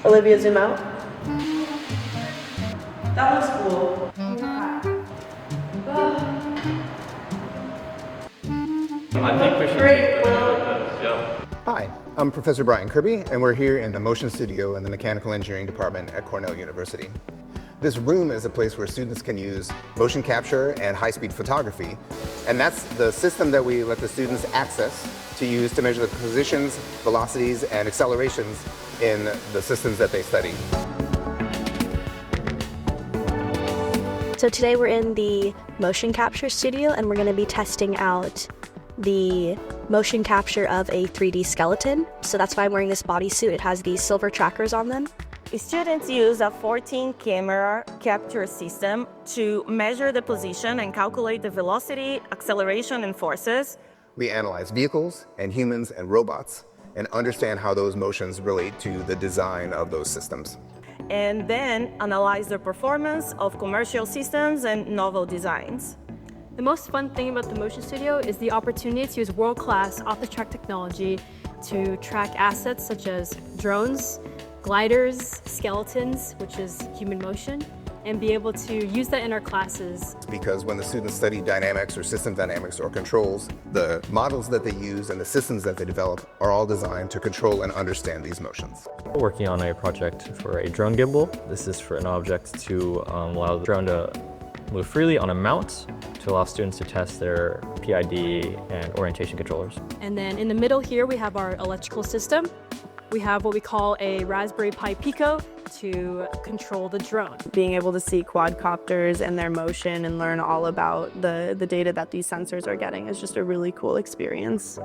Olivia, zoom out. That looks cool. I think we should Great. yeah. Hi, I'm Professor Brian Kirby, and we're here in the motion studio in the Mechanical Engineering Department at Cornell University. This room is a place where students can use motion capture and high-speed photography, and that's the system that we let the students access to use to measure the positions, velocities, and accelerations in the systems that they study. So today we're in the motion capture studio and we're going to be testing out the motion capture of a 3D skeleton. So that's why I'm wearing this bodysuit. It has these silver trackers on them. Students use a 14-camera capture system to measure the position and calculate the velocity, acceleration, and forces. We analyze vehicles and humans and robots and understand how those motions relate to the design of those systems. And then analyze the performance of commercial systems and novel designs. The most fun thing about the Motion Studio is the opportunity to use world-class off-the-track technology to track assets such as drones, gliders, skeletons, which is human motion, and be able to use that in our classes. Because when the students study dynamics or system dynamics or controls, the models that they use and the systems that they develop are all designed to control and understand these motions. We're working on a project for a drone gimbal. This is for an object to allow the drone to move freely on a mount to allow students to test their PID and orientation controllers. And then in the middle here, we have our electrical system. We have what we call a Raspberry Pi Pico to control the drone. Being able to see quadcopters and their motion and learn all about the data that these sensors are getting is just a really cool experience.